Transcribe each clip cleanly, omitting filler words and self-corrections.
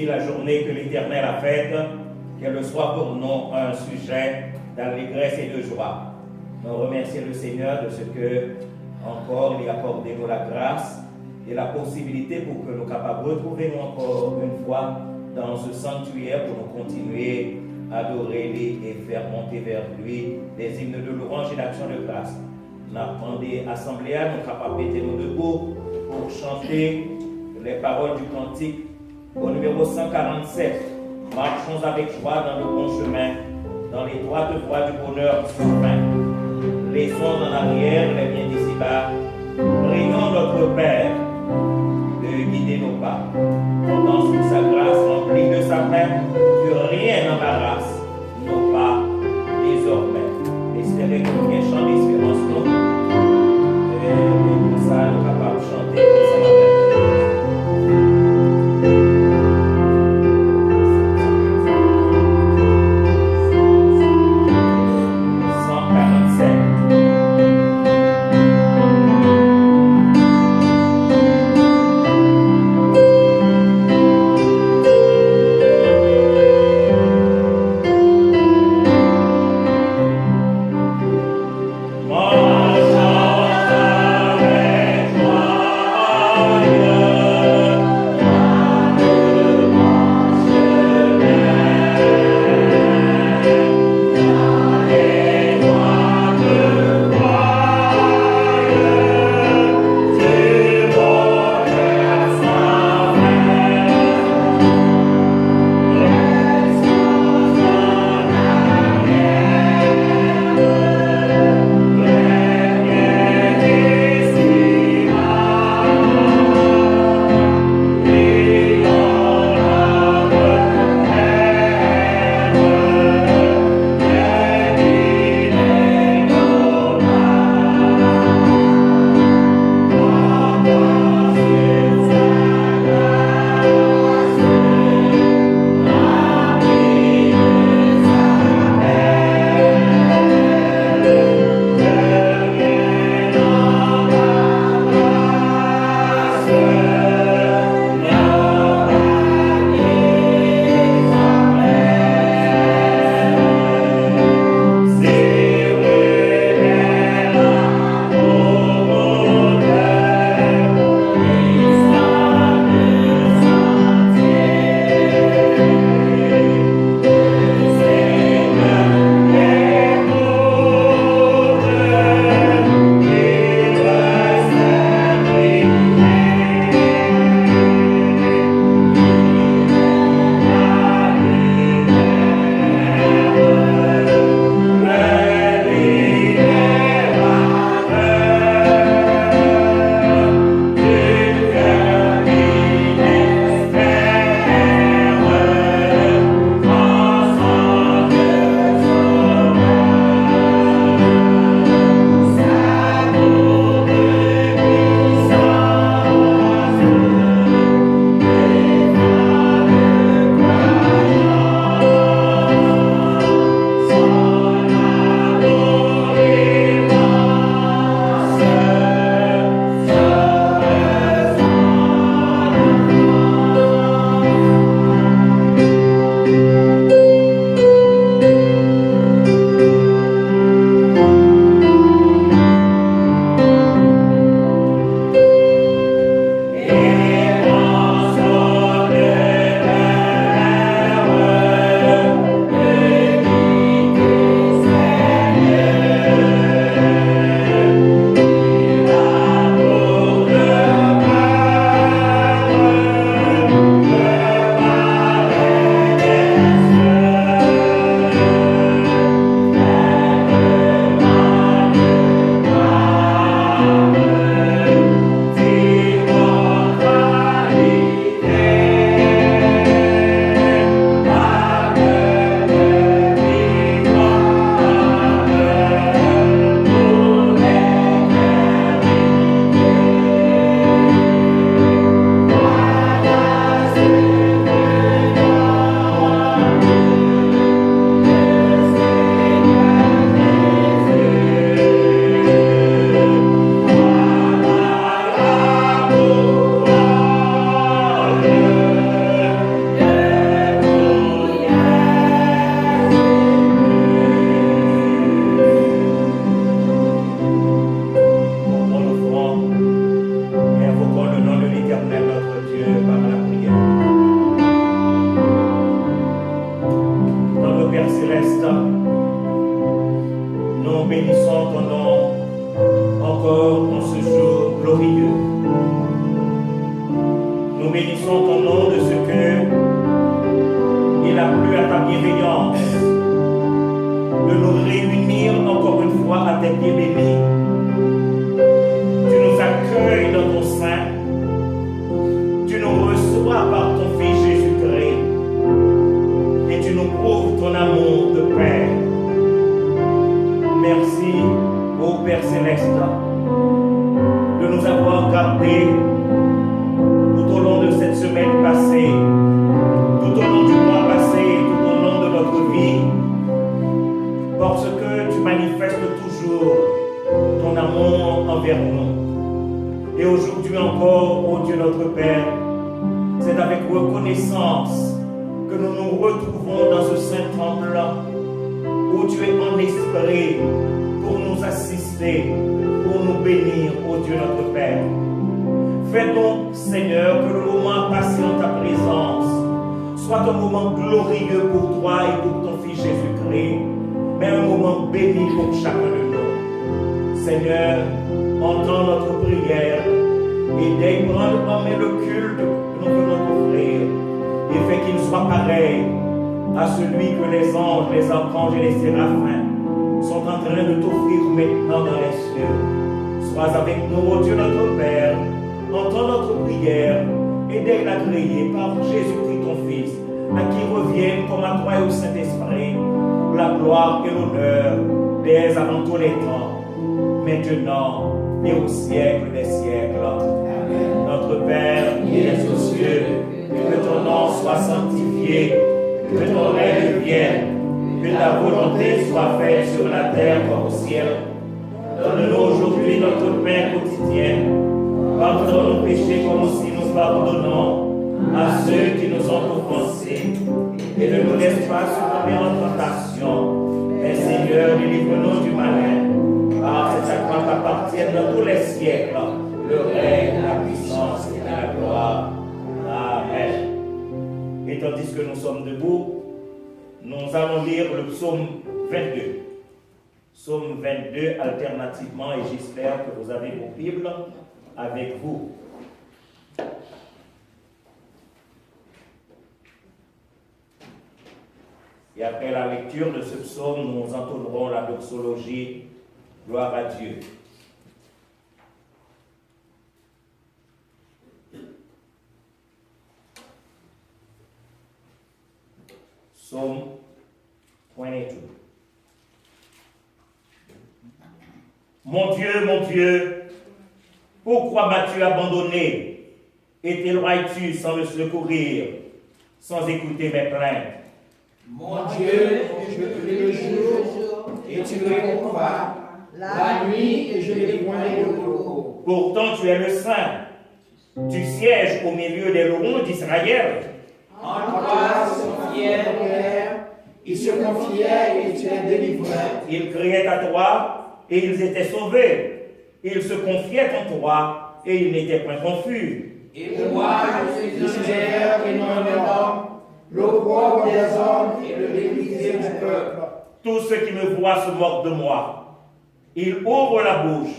aussi la journée que l'Éternel a faite, qu'elle soit pour nous un sujet d'allégresse et de joie. Nous remercions le Seigneur de ce que encore il a accordé nous la grâce et la possibilité pour que nous capables de retrouver nous encore une fois dans ce sanctuaire pour nous continuer à adorer lui et faire monter vers lui des hymnes de louange et d'action de grâce. Nous avons demandé à l'Assemblée, nous capables de mettre nous debout pour chanter les paroles du cantique au numéro 147. Marchons avec joie dans le bon chemin, dans l'étroite voie du bonheur sans fin. Laissons en arrière les biens d'ici-bas. Prions notre Père de guider nos pas. Comptons sur sa grâce remplie de sa main, que rien n'embarrasse nos pas désormais. Espérez que nous bien chanter l'espérance nous. Et pour ça, nous sommes capables de chanter ensemble avec nous. Thank encore en ce jour glorieux. Nous bénissons ton nom de ce que il a plu à ta bienveillance de nous réunir encore une fois à tes pieds bénis. Tu nous accueilles dans ton sein. Tu nous reçois par ton Fils Jésus-Christ. Et tu nous prouves ton amour de Père. Merci, ô Père Céleste, de nous avoir gardés tout au long de cette semaine passée, tout au long du mois passé, tout au long de notre vie, parce que tu manifestes toujours ton amour envers nous. Et aujourd'hui encore, ô Dieu notre Père, c'est avec reconnaissance que nous nous retrouvons dans ce saint temple où tu es en esprit pour nous assister, pour nous bénir, ô Dieu notre Père. Fais donc, Seigneur, que le moment passé en ta présence soit un moment glorieux pour toi et pour ton Fils Jésus-Christ, mais un moment béni pour chacun de nous. Seigneur, entends notre prière et daigne prendre en main le culte que nous venons t'offrir et fais qu'il soit pareil à celui que les anges, les archanges et les séraphins sont en train de t'offrir maintenant dans les cieux. Sois avec nous, ô Dieu notre Père, entends notre prière et daigne l'agréer par Jésus-Christ ton Fils, à qui reviennent comme à toi et au Saint-Esprit la gloire et l'honneur dès avant tous les temps, maintenant et au siècle des siècles. Amen. Notre Père qui es aux cieux, que ton nom soit sanctifié, que ton règne vienne, que ta volonté soit faite sur la terre comme au ciel. Donne-nous aujourd'hui notre pain quotidien. Pardonne nos péchés comme aussi nous pardonnons à ceux qui nous ont offensés. Et ne nous laisse pas succomber en tentation, mais Seigneur, délivre-nous du malin. Car c'est à toi qu'appartiennent dans tous les siècles le règne, la puissance et la gloire. Amen. Et tandis que nous sommes debout, nous allons lire le psaume 22. Psaume 22 alternativement, et j'espère que vous avez vos Bibles avec vous. Et après la lecture de ce psaume, nous entonnerons la doxologie « Gloire à Dieu ». Psaume 22. Mon Dieu, pourquoi m'as-tu abandonné et t'éloignes-tu sans me secourir, sans écouter mes plaintes? Mon Dieu, je prie le jour et tu ne réponds pas, la nuit et je l'éloigne de repos. Pourtant tu es le Saint, tu sièges au milieu des louanges d'Israël. En toi se confiait mon Père, ils se confiaient et tu les délivrais. Ils criaient à toi et ils étaient sauvés. Ils se confiaient en toi et ils n'étaient point confus. Et moi, je suis un et non un homme, l'opprobre des hommes et le méprisé du peuple. Tous ceux qui me voient se moquent de moi. Ils ouvrent la bouche,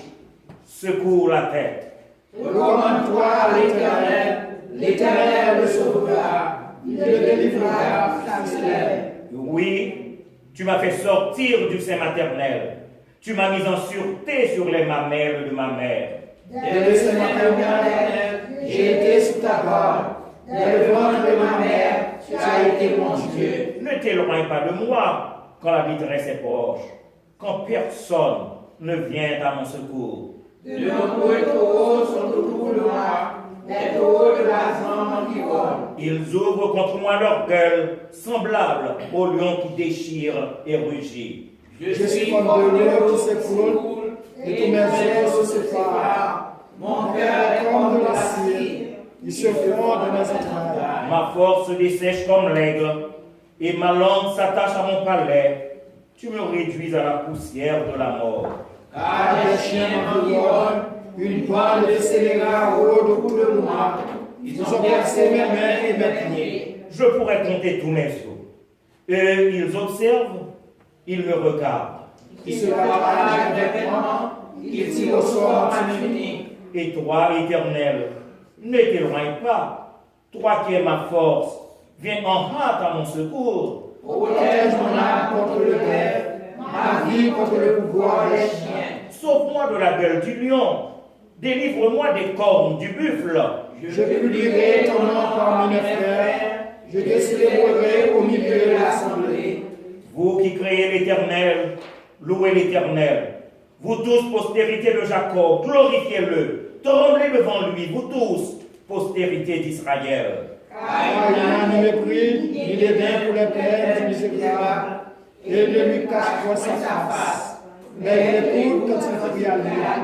secouent la tête. Recommande-toi à l'Éternel, l'Éternel le sauvera, il le délivrera car il l'aime. Oui, tu m'as fait sortir du sein maternel. Tu m'as mis en sûreté sur les mamelles de ma mère. Dès le sein maternel, j'ai été sous ta garde. Dès le ventre de ma mère, tu as été mon Dieu. Ne t'éloigne pas de moi quand la détresse est proche, quand personne ne vient à mon secours. De nombreux taureaux sont autour de moi, des taureaux de l'argent m'environnent. Ils ouvrent contre moi leur gueule, semblable au lion qui déchire et rugit. Je suis comme de l'eau qui s'écoule, et tous mes os se séparent. Mon cœur est comme de l'acier, il se fond de mes entrailles. Ma force se dessèche comme l'aigle, et ma langue s'attache à mon palais. Tu me réduis à la poussière de la mort. Car les chiens m'environnent, une bande de scélérats rôde autour de moi. Ils ont percé mes mains et mes pieds. Je pourrais compter tous mes os. Eux, ils observent, ils me regardent. Ils se partagent les vêtements, il tire au sort ma tunique. Et toi, Éternel, ne t'éloigne pas. Toi qui es ma force, viens en hâte à mon secours. Protège mon âme contre le glaive, ma vie contre le pouvoir des chiens. Sauve-moi de la gueule du lion. Délivre-moi des cornes du buffle. Je publierai ton nom parmi mes frères. Je te célébrerai au milieu de l'assemblée. Vous qui créez l'Éternel, louez l'Éternel. Vous tous, postérité de Jacob, glorifiez-le. Tremblez devant lui, vous tous, postérité d'Israël. Car il n'a ni mépris, ni dédain pour les peines du misérable, et ne lui cache point sa face. Mais il écoute quand il crie à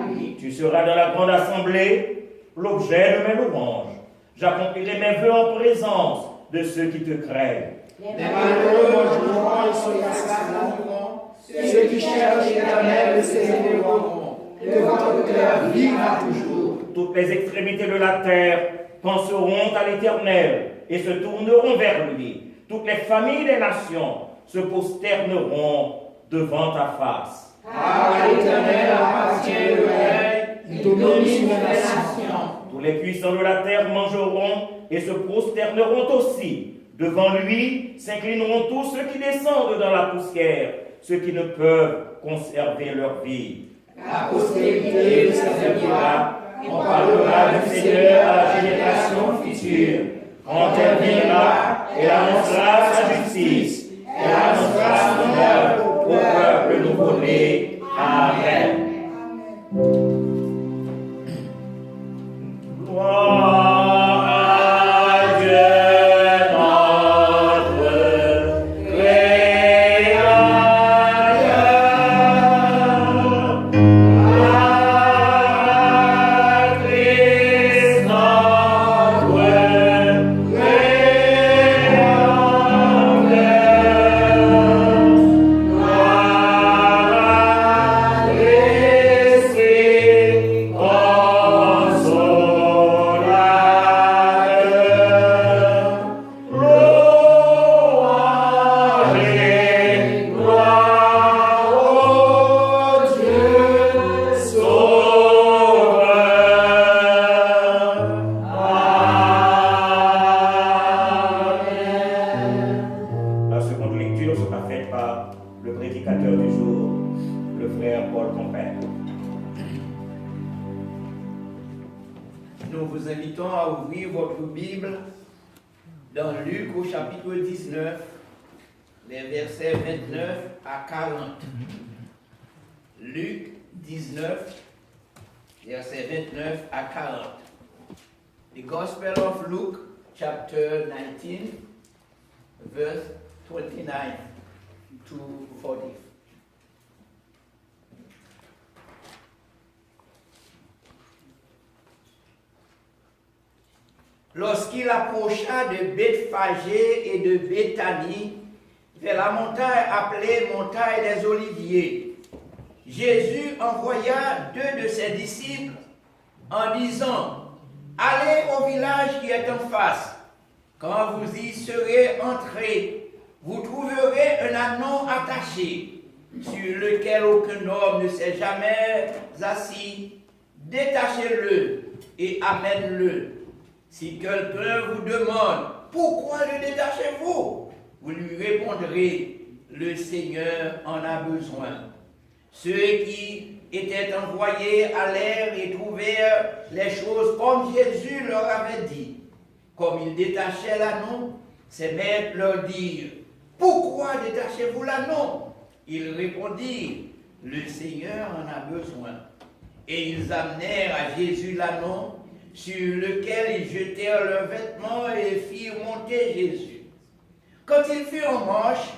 lui. Tu seras dans la grande assemblée, l'objet de mes louanges. J'accomplirai mes vœux en présence de ceux qui te craignent. Les malheureux mangeront et se rassasieront. Ceux qui cherchent l'Éternel se célèbreront. Que votre cœur vivra toujours. Toutes les extrémités de la terre penseront à l'Éternel et se tourneront vers lui. Toutes les familles des nations se prosterneront devant ta face. À l'Éternel appartient le règne, il domine sur les nations. Tous les puissants de la terre mangeront et se prosterneront aussi. Devant lui s'inclineront tous ceux qui descendent dans la poussière, ceux qui ne peuvent conserver leur vie. La postérité ne servira. On parlera du Seigneur à la génération future. Quand elle viendra, elle annoncera sa justice. Elle annoncera son œuvre au peuple nouveau-né. Amen. Gloire à Dieu. Dans Luc au chapitre 19, les versets 29 à 40. Luc 19, versets 29 à 40. The Gospel of Luke, chapter 19, verse 29 to 40. Lorsqu'il approcha de Bethphagée et de Béthanie, vers la montagne appelée montagne des Oliviers, Jésus envoya 2 de ses disciples en disant: allez au village qui est en face. Quand vous y serez entrés, vous trouverez un ânon attaché, sur lequel aucun homme ne s'est jamais assis. Détachez-le et amène-le. Si quelqu'un vous demande pourquoi le détachez-vous, vous lui répondrez: le Seigneur en a besoin. Ceux qui étaient envoyés allèrent et trouvèrent les choses comme Jésus leur avait dit. Comme ils détachaient l'ânon, ses maîtres leur dirent: pourquoi détachez-vous l'ânon? Ils répondirent: le Seigneur en a besoin. Et ils amenèrent à Jésus l'ânon, sur lequel ils jetèrent leurs vêtements et firent monter Jésus. Quand il fut en marche,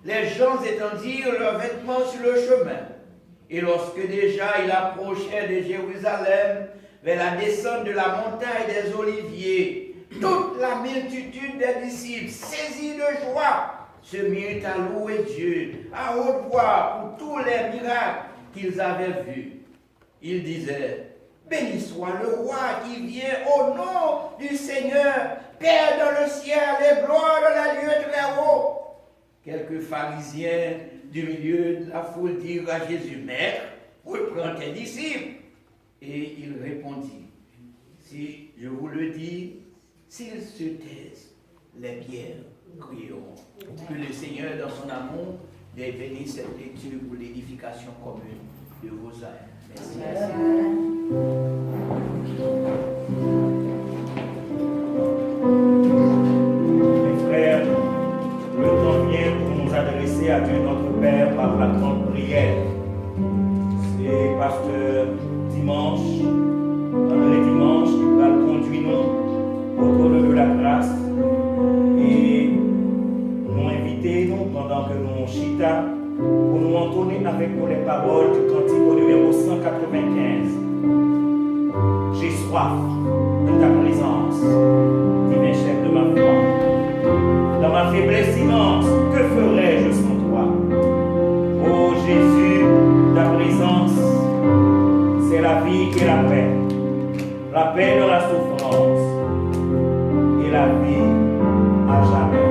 les gens étendirent leurs vêtements sur le chemin. Et lorsque déjà il approchait de Jérusalem, vers la descente de la montagne des Oliviers, toute la multitude des disciples, saisis de joie, se mirent à louer Dieu à haute voix pour tous les miracles qu'ils avaient vus. Ils disaient: béni soit le roi qui vient au nom du Seigneur, Père dans le ciel et gloire dans la lieu très haut. Quelques pharisiens du milieu de la foule dirent à Jésus: Maître, reprends tes disciples. Et il répondit, si je vous le dis, s'ils se taisent, les pierres crieront. Que le Seigneur, dans son amour, ait béni cette lecture pour l'édification commune de vos âmes. Merci. Mes frères, le temps vient pour nous adresser à Dieu notre Père par la grande prière. C'est pasteur dimanche, André Dimanche, qui va conduire nous au trône de la grâce et nous inviter nous pendant que nous chita pour nous entonner avec nous les paroles du cantique au numéro 195. J'ai soif de ta présence, divin chef de ma foi. Dans ma faiblesse immense, que ferais-je sans toi? Ô Jésus, ta présence, c'est la vie et la paix. La paix dans la souffrance et la vie à jamais.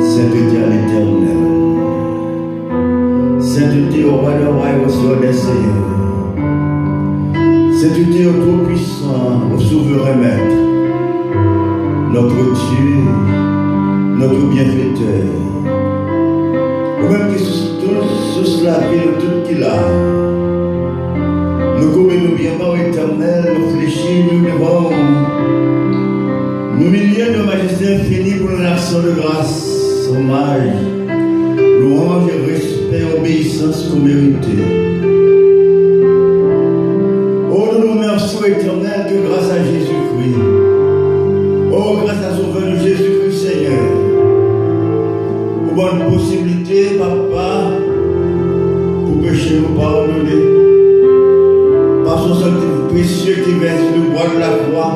Sainteté à l'Éternel. Sainteté au roi des rois et au Seigneur des seigneurs. Sainteté au Tout-Puissant, au souverain Maître, notre Dieu, notre bienfaiteur. Ou même que tout cela vient de tout qu'il a. Nous commettons bien par l'Éternel, nous fléchis, nous devons nous humilier de majesté infinie pour une action de grâce, hommage, louange, respect, obéissance qu'on méritait. Oh, nous nous remercions, Éternel, que grâce à Jésus-Christ, Oh, grâce à Sauveur de Jésus-Christ, Seigneur. Pour bonne possibilité, Papa, pour pécher nous pardonner. Par son sang précieux qui verse le bois de la croix.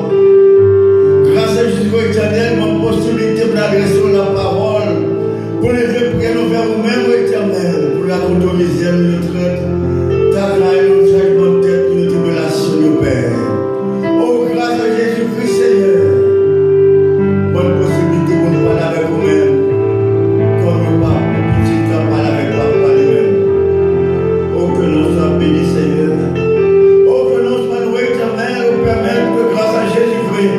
Grâce à Jésus-Christ éternel, bonne possibilité pour adresser la parole. Pour les prières nous vers nous-mêmes, éternel. Pour la autoriser à nous traite. Ta grâce, nous changement de tête, nous tribulation, nous Père. Oh, grâce à Jésus-Christ, Seigneur. Bonne possibilité pour nous parler avec vous-même. Comme nous parlons, petit temps, parler avec Papa lui-même. Oh, que l'on soit béni, Seigneur. Oh, que l'on soit loué, éternel, nous permettre que grâce à Jésus-Christ,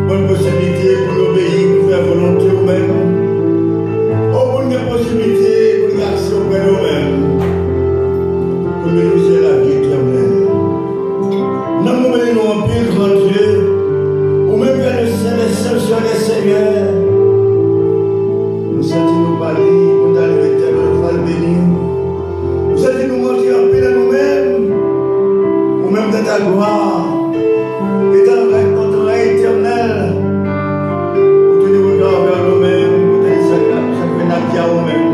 bonne possibilité pour nous obéir, pour faire volonté nous-mêmes. Oh, bonne possibilité pour nous accéder auprès de nous-mêmes. Pour nous user la vie éternelle. Nous nous en pile, grand Dieu. Ou même que le Saint sur les Seigneurs. Nous sentons-nous pas libres dans l'éternel, nous allons bénir. Nous sentons-nous monter en paix à nous-mêmes. Ou même dans ta gloire. Et dans notre règne éternel. Pour tenir le regard vers nous-mêmes. Pour tenir chaque navire à nous-mêmes.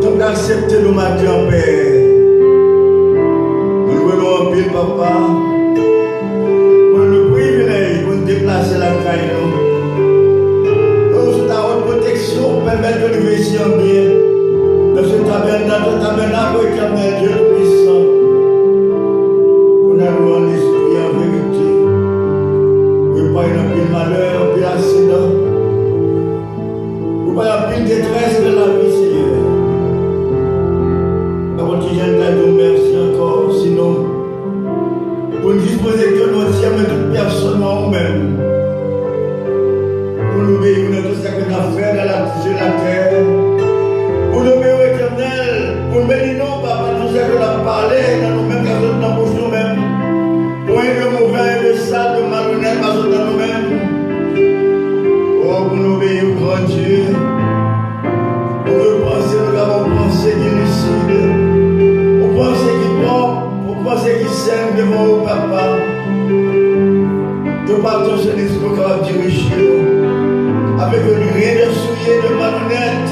Donc accepter nos matins en paix. Nous venons en pile, Papa. Déplacer la caille. Nous, sous ta haute protection, permettre de nous ici en bien. Dans ce tabernacle éternel, Dieu puissant. Pour nous en esprit en vérité. Pour pas une pile malheur, un pile accident. Pour pas une pile détresse de la vie, Seigneur. Avant que je te dis merci encore, sinon. Pour nous disposer que nous tiens, mais toute personne en nous-mêmes. Pour nous obéir de tout ce que nous avons fait sur la terre. Pour nous obéir au éternel. Pour nous bénir, non, Papa, tout ce que nous avons parlé dans nous-mêmes, car nous avons bouche nous-mêmes. Pour être mauvais, de sale, de malhonnête, parce que dans nous-mêmes. Oh, pour nous obéir au grand Dieu. Pour nous penser, nous avons pensé qui est lucide. Pour penser qui est propre. Pour penser qui s'aime devant au Papa. De par ton Saint-Esprit qui va diriger nous. Avec rien de souillé, de malhonnête.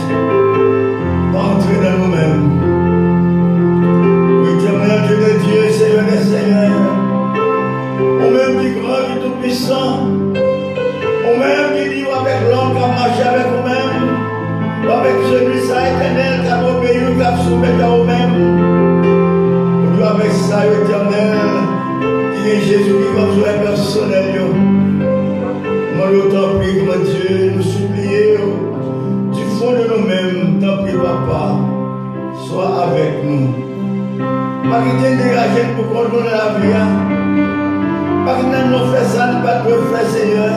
Pas entrer dans nous-mêmes. Éternel Dieu de Dieu, Seigneur des Seigneurs. Au même qui grand, qui tout-puissant. Au même qui dit avec l'homme qui a marché avec nous-mêmes. Avec celui-ci éternel qui a obéi, qui a soumis à nous-mêmes. Avec ça, éternel, qui est Jésus qui comme soin personnel. Moi, l'autant prie, mon Dieu, nous supplier du fond de nous-mêmes, tant pis, Papa, sois avec nous. Pas qu'il t'ait dégagé pour contrôler la vie. Pas qu'il nous fait ça, nous pas de faire, Seigneur.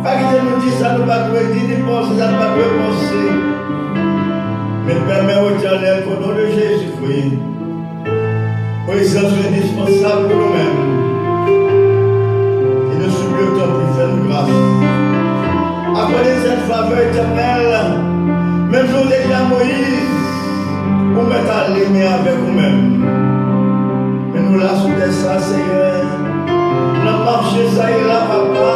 Pas qu'il nous dit ça, nous pas de dire, ni penser ça, nous pas de penser. Mais permets au éternel, au nom de Jésus-Christ. Présence indispensable pour nous-mêmes. Et nous supplions ton plus faire nous grâce. Accordez cette faveur éternelle, même si on déclare Moïse, pour mettre à l'aimer avec nous-mêmes. Mais nous là sous des ça, Seigneur. Nous avons marché ça et là, Papa.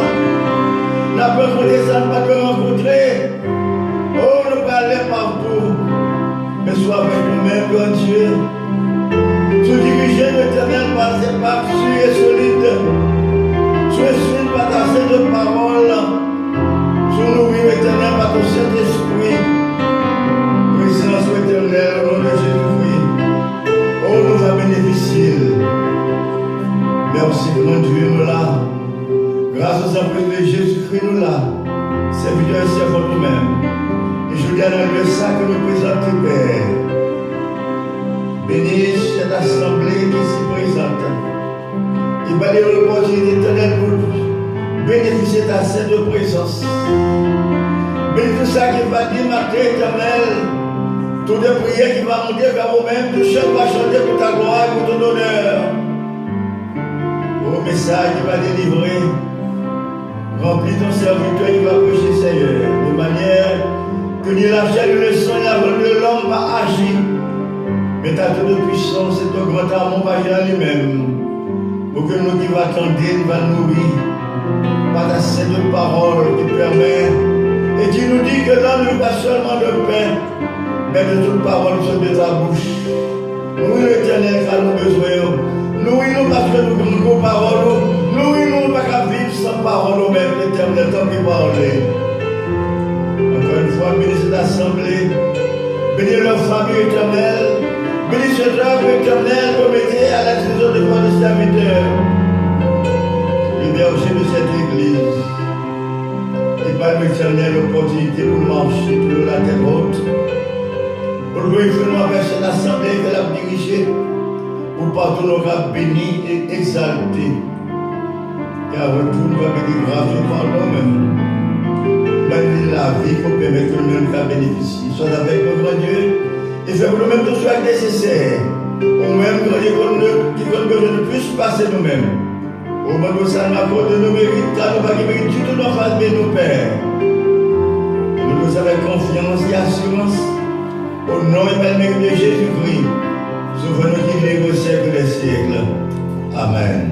Nous avons rencontré ça, nous pas de rencontrer. Oh, nous pas aller partout. Mais sois avec nous-mêmes, grand Dieu. Sous diriger l'éternel par ses pas sûrs et solides. Sois sûr par ta sainte parole. Sous nourrir l'éternel par ton Saint-Esprit. Présence éternelle au nom de Jésus-Christ. Oh, nous a bénéficié. Merci, grand Dieu, nous là. Grâce aux appels de Jésus-Christ, nous là. Serviteur et servant nous-mêmes. Et je garde le sac que nous présentons, Père. Bénis cette assemblée qui s'y présente. Il va les l'opportunité éternelle pour bénéficier de ta sainte présence. Bénis tout ça qui va dire matin éternel. Toutes les prières qui vont monter vers vous-même. Tout chant va chanter pour ta gloire et pour ton honneur. Au message qui va délivrer. Remplis ton serviteur qui va prêcher, Seigneur. De manière que ni la chair ni le sang ni la volonté de l'homme va agir. Mais ta toute puissance et ton grand amour va agir en lui-même. Pour que nous qui va attendre, nous va nourrir. par ta sainte parole qui permet et qui nous dit que donne-nous pas seulement de pain, mais de toute parole sur de ta bouche. Nous, l'Éternel, car nous besoin. Nous, parce que nous avons nos paroles. Nous, pas qu'à vivre sans parole, même l'Éternel, tant qu'il parler. Encore une fois, bénis cette assemblée, bénis leur famille éternelle, bénis ce œuvre éternel, remettez à la trésor de votre serviteur. Libère aussi de cette église. Et par l'éternel, l'opportunité pour marcher sur la terre haute. Pour glorifier avec cette assemblée qu'elle a dirigée, pour partout nous va béni et exalté. Et à retour, nous va bénir grâce par nous-mêmes. Bénir la vie pour permettre que nous nous bénéficier. Soit avec notre Dieu et fais pour nous-mêmes tout ce qui est nécessaire. Ou même qui ont besoin de plus passer nous-mêmes. Au moment où ça nous accorde nos mérites, car nous ne méritons du tout nos face de nos pères. Nous nous avec confiance et assurance. Au nom et par le mérite de Jésus-Christ, souvenons qu'il est au siècle des siècles. Amen.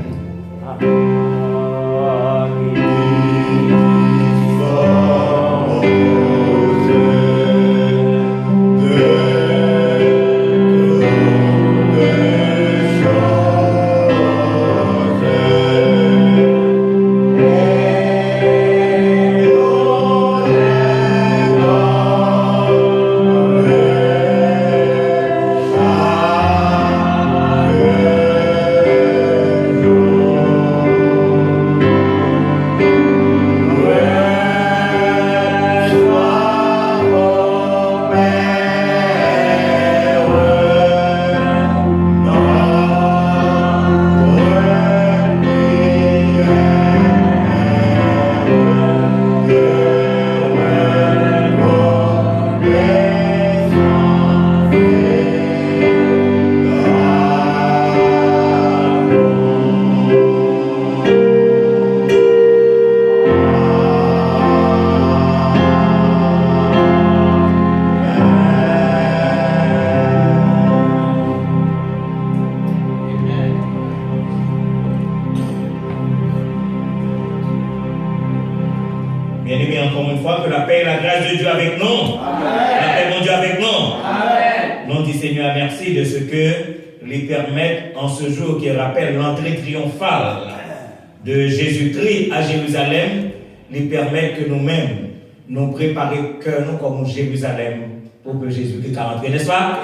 De Jésus-Christ à Jérusalem, lui permettre que nous-mêmes nous préparer cœur nous comme Jérusalem pour que Jésus-Christ rentre, n'est-ce pas?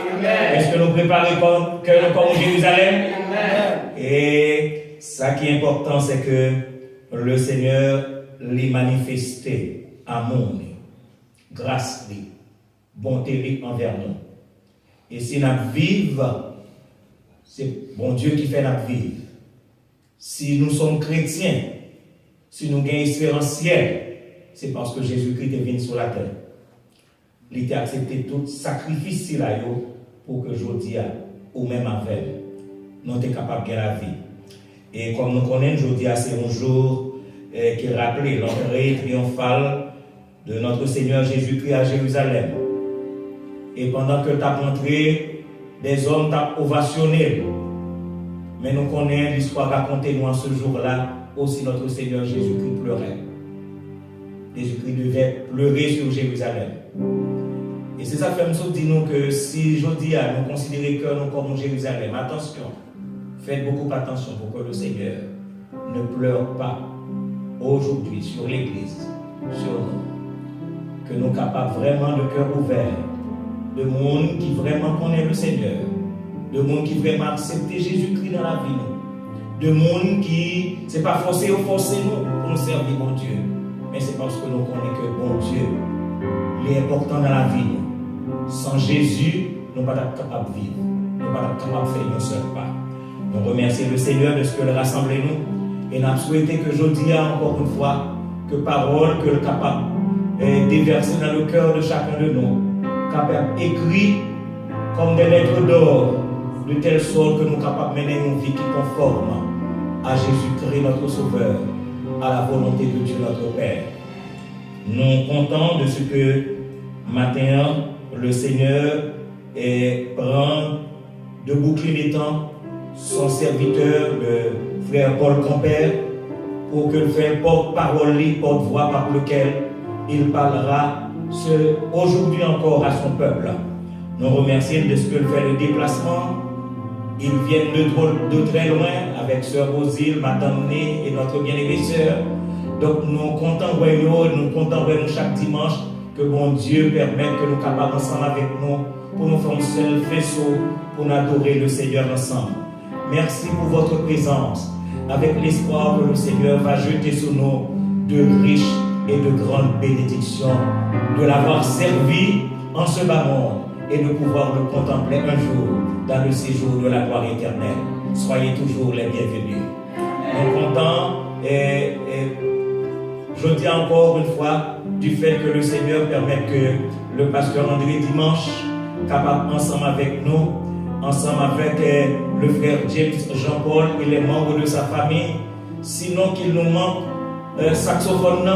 Est-ce que nous préparons cœur nous comme Jérusalem? Amen. Et ça qui est important, c'est que le Seigneur lui manifesté amour, grâce, bonté envers nous. Et si nous vivons, c'est bon Dieu qui fait notre vie. Si nous sommes chrétiens, si nous gagnons espérance ciel, c'est parce que Jésus-Christ est venu sur la terre. Il a accepté tout sacrifice là pour que aujourd'hui, ou même avec, nous sommes capables de gagner la vie. Et comme nous connaissons aujourd'hui, c'est un jour qui rappelle l'entrée triomphale de notre Seigneur Jésus-Christ à Jérusalem. Et pendant que tu as rentré, des hommes t'ont ovationné. Mais nous connaissons l'histoire racontée nous en ce jour-là, aussi notre Seigneur Jésus-Christ pleurait. Jésus-Christ devait pleurer sur Jérusalem. Et c'est ça fait nous dire que si je dis à nous considérer que nous comme Jérusalem, attention, faites beaucoup attention pour que le Seigneur ne pleure pas aujourd'hui sur l'Église, sur nous. Que nous sommes capables vraiment de cœur ouvert, de monde qui vraiment connaît le Seigneur, de monde qui vraiment accepte Jésus-Christ dans la vie, de monde qui, c'est pas forcé ou forcer nous pour nous servir bon Dieu, mais c'est parce que nous connaissons que bon Dieu, il est important dans la vie. Sans Jésus, nous ne sommes pas capables de vivre, nous ne sommes pas capables de faire un seul pas. Nous remercions le Seigneur de ce que le rassemble nous et nous souhaitons que aujourd'hui, encore une fois, que parole que le capable déverser dans le cœur de chacun de nous, capable écrit comme des lettres d'or, de telle sorte que nous sommes capables de mener une vie qui est conforme à Jésus-Christ, notre Sauveur, à la volonté de Dieu, notre Père. Nous comptons de ce que matin, le Seigneur prend de bouclier des temps son serviteur, le frère Paul Campère, pour que le fait porte-parole, porte-voix par lequel il parlera aujourd'hui encore à son peuple. Nous remercions de ce que fait le déplacement. Ils viennent de très loin avec Sœur Rosile, Madame Né et notre bien-aimée sœur. Donc nous comptons nous chaque dimanche que bon Dieu permette que nous capables ensemble avec nous pour nous faire un seul faisceau pour nous adorer le Seigneur ensemble. Merci pour votre présence, avec l'espoir que le Seigneur va jeter sur nous de riches et de grandes bénédictions, de l'avoir servi en ce bas monde et de pouvoir le contempler un jour dans le séjour de la gloire éternelle. Soyez toujours les bienvenus. Nous comptons et je dis encore une fois du fait que le Seigneur permette que le pasteur André dimanche capable ensemble avec nous, ensemble avec le frère James Jean-Paul et les membres de sa famille, sinon qu'il nous manque saxophone,